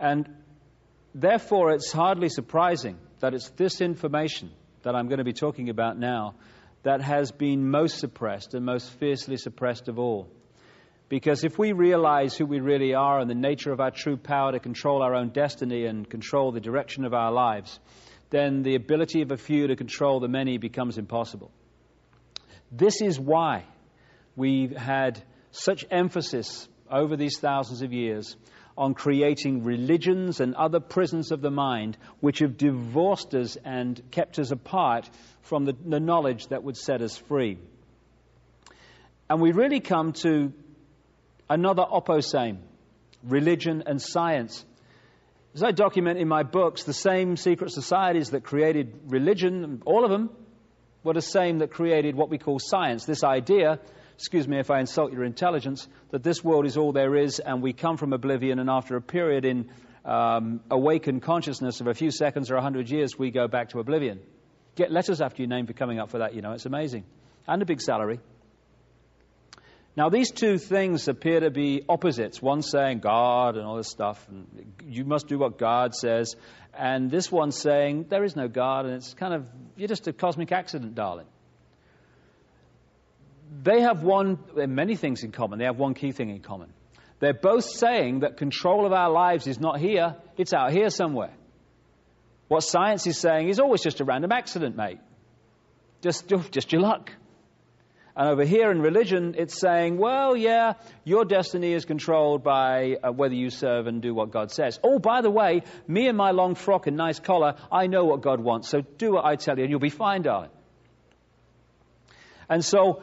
And therefore, it's hardly surprising that it's this information that I'm going to be talking about now that has been most suppressed and most fiercely suppressed of all. Because if we realize who we really are and the nature of our true power to control our own destiny and control the direction of our lives, then the ability of a few to control the many becomes impossible. This is why we've had such emphasis over these thousands of years on creating religions and other prisons of the mind which have divorced us and kept us apart from the knowledge that would set us free. And we really come to another opposame, religion and science. As I document in my books, the same secret societies that created religion, all of them, were the same that created what we call science. This idea, excuse me if I insult your intelligence, that this world is all there is and we come from oblivion, and after a period in awakened consciousness of a few seconds or 100 years, we go back to oblivion. Get letters after your name for coming up for that, you know, it's amazing. And a big salary. Now, these two things appear to be opposites. One saying God and all this stuff, and you must do what God says. And this one saying there is no God, and it's kind of, you're just a cosmic accident, darling. They have many things in common. They have one key thing in common. They're both saying that control of our lives is not here, it's out here somewhere. What science is saying is always just a random accident, mate. Just your luck. And over here in religion, it's saying, well, yeah, your destiny is controlled by whether you serve and do what God says. Oh, by the way, me and my long frock and nice collar, I know what God wants, so do what I tell you and you'll be fine, darling. And so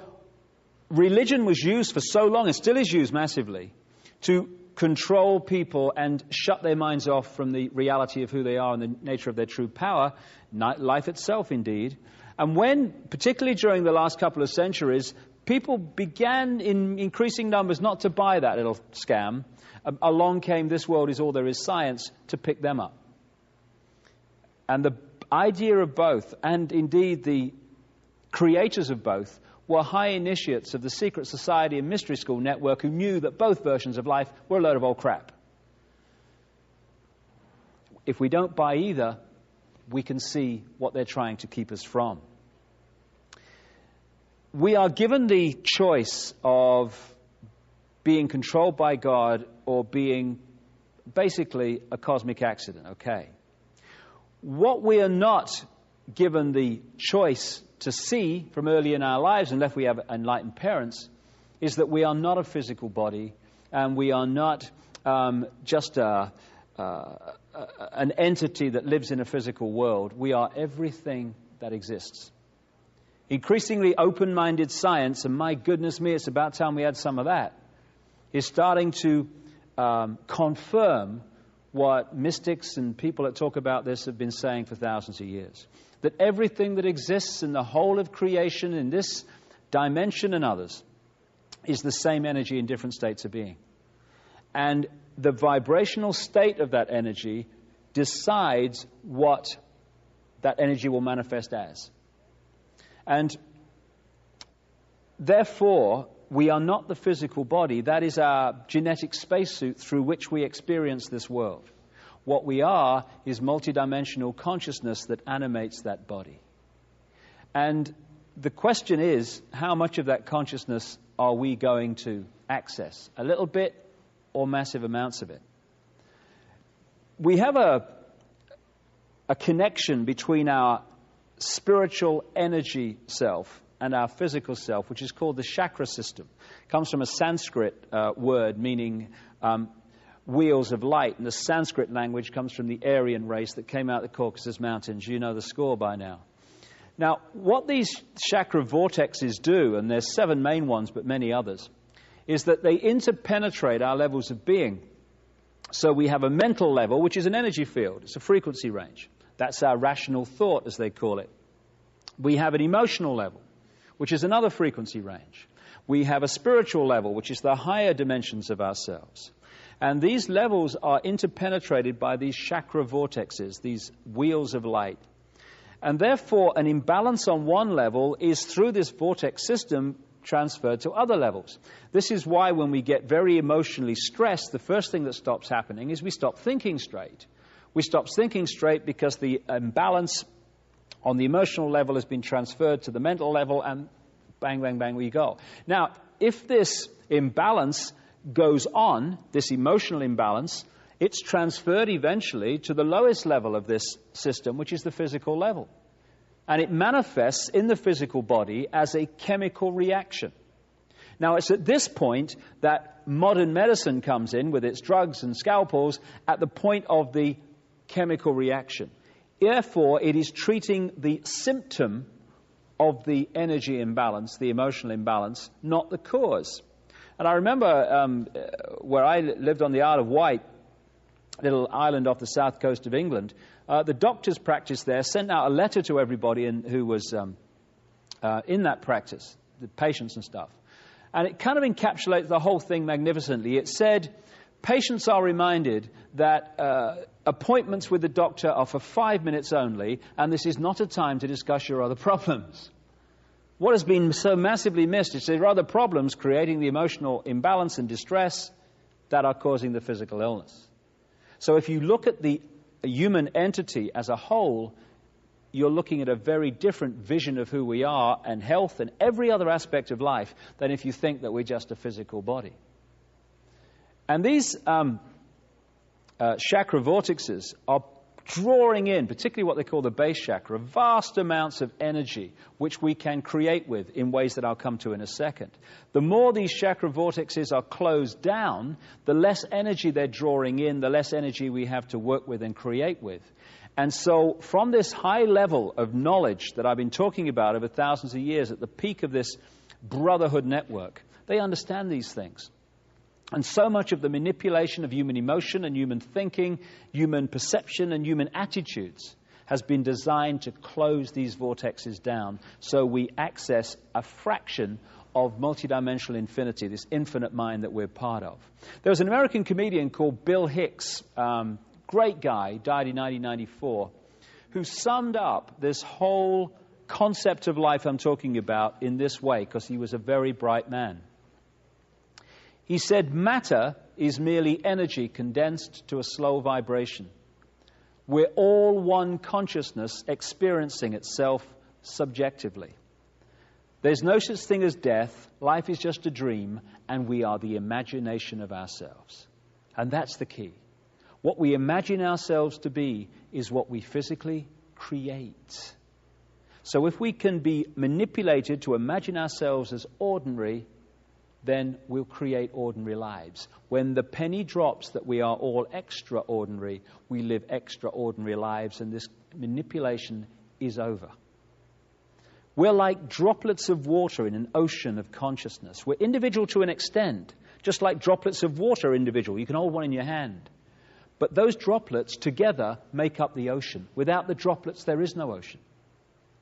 religion was used for so long, and still is used massively, to control people and shut their minds off from the reality of who they are and the nature of their true power, life itself indeed. And when, particularly during the last couple of centuries, people began in increasing numbers not to buy that little scam, along came this world is all there is science to pick them up. And the idea of both, and indeed the creators of both, were high initiates of the secret society and mystery school network who knew that both versions of life were a load of old crap. If we don't buy either, we can see what they're trying to keep us from. We are given the choice of being controlled by God or being basically a cosmic accident, okay? What we are not given the choice to see from early in our lives, unless we have enlightened parents, is that we are not a physical body and we are not just an entity that lives in a physical world. We are everything that exists. Increasingly open-minded science, and my goodness me, it's about time we had some of that, is starting to confirm what mystics and people that talk about this have been saying for thousands of years. That everything that exists in the whole of creation, in this dimension and others, is the same energy in different states of being. And the vibrational state of that energy decides what that energy will manifest as. And therefore, we are not the physical body. That is our genetic spacesuit through which we experience this world. What we are is multidimensional consciousness that animates that body. And the question is, how much of that consciousness are we going to access? A little bit or massive amounts of it? We have a connection between our spiritual energy self and our physical self, which is called the chakra system. It comes from a Sanskrit word meaning wheels of light, and the Sanskrit language comes from the Aryan race that came out of the Caucasus Mountains. You know the score by now. Now, what these chakra vortexes do, and there's 7 main ones, but many others, is that they interpenetrate our levels of being. So we have a mental level, which is an energy field. It's a frequency range. That's our rational thought, as they call it. We have an emotional level, which is another frequency range. We have a spiritual level, which is the higher dimensions of ourselves. And these levels are interpenetrated by these chakra vortexes, these wheels of light. And therefore, an imbalance on one level is, through this vortex system, transferred to other levels. This is why when we get very emotionally stressed, the first thing that stops happening is we stop thinking straight. We stop thinking straight because the imbalance on the emotional level has been transferred to the mental level, and bang, bang, bang, we go. Now, if this imbalance goes on, this emotional imbalance, it's transferred eventually to the lowest level of this system, which is the physical level. And it manifests in the physical body as a chemical reaction. Now, it's at this point that modern medicine comes in with its drugs and scalpels at the point of the chemical reaction. Therefore, it is treating the symptom of the energy imbalance, the emotional imbalance, not the cause. And I remember where I lived on the Isle of Wight, a little island off the south coast of England, the doctor's practice there sent out a letter to everybody who was in that practice, the patients and stuff. And it kind of encapsulates the whole thing magnificently. It said, patients are reminded that appointments with the doctor are for 5 minutes only, and this is not a time to discuss your other problems. What has been so massively missed is there are other problems creating the emotional imbalance and distress that are causing the physical illness. So if you look at the human entity as a whole, you're looking at a very different vision of who we are and health and every other aspect of life than if you think that we're just a physical body. And these chakra vortexes are drawing in, particularly what they call the base chakra, vast amounts of energy which we can create with in ways that I'll come to in a second. The more these chakra vortexes are closed down, the less energy they're drawing in, the less energy we have to work with and create with. And so from this high level of knowledge that I've been talking about over thousands of years, at the peak of this brotherhood network, they understand these things. And so much of the manipulation of human emotion and human thinking, human perception and human attitudes has been designed to close these vortexes down so we access a fraction of multidimensional infinity, this infinite mind that we're part of. There was an American comedian called Bill Hicks, great guy, died in 1994, who summed up this whole concept of life I'm talking about in this way, because he was a very bright man. He said, matter is merely energy condensed to a slow vibration. We're all one consciousness experiencing itself subjectively. There's no such thing as death. Life is just a dream, and we are the imagination of ourselves. And that's the key. What we imagine ourselves to be is what we physically create. So if we can be manipulated to imagine ourselves as ordinary, then we'll create ordinary lives. When the penny drops that we are all extraordinary, we live extraordinary lives, and this manipulation is over. We're like droplets of water in an ocean of consciousness. We're individual to an extent, just like droplets of water are individual. You can hold one in your hand. But those droplets together make up the ocean. Without the droplets, there is no ocean.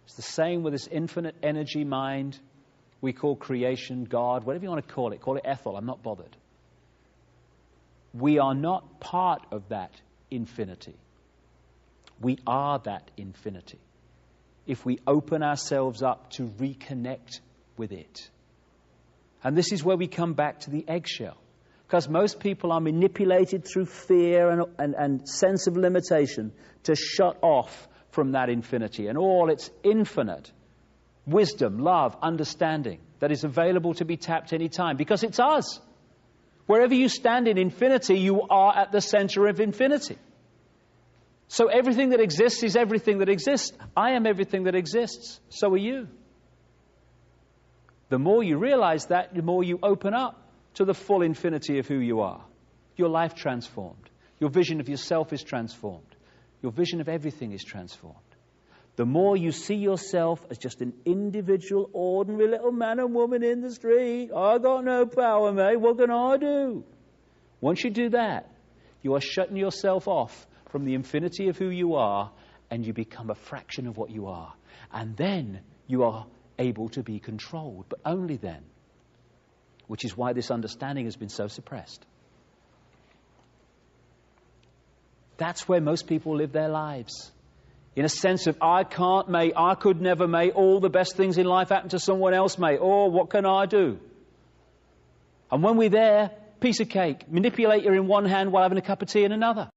It's the same with this infinite energy mind we call creation, God, whatever you want to call it Ethel, I'm not bothered. We are not part of that infinity. We are that infinity. If we open ourselves up to reconnect with it. And this is where we come back to the eggshell. Because most people are manipulated through fear and sense of limitation to shut off from that infinity and all its infinite wisdom, love, understanding that is available to be tapped any time, because it's us. Wherever you stand in infinity, you are at the center of infinity. So everything that exists is everything that exists. I am everything that exists. So are you. The more you realize that, the more you open up to the full infinity of who you are. Your life transformed. Your vision of yourself is transformed. Your vision of everything is transformed. The more you see yourself as just an individual, ordinary little man and woman in the street, I got no power, mate, what can I do? Once you do that, you are shutting yourself off from the infinity of who you are, and you become a fraction of what you are. And then you are able to be controlled, but only then. Which is why this understanding has been so suppressed. That's where most people live their lives. In a sense of, I can't, mate, I could never, mate, all the best things in life happen to someone else, mate. Oh, what can I do? And when we're there, piece of cake, manipulator in one hand while having a cup of tea in another.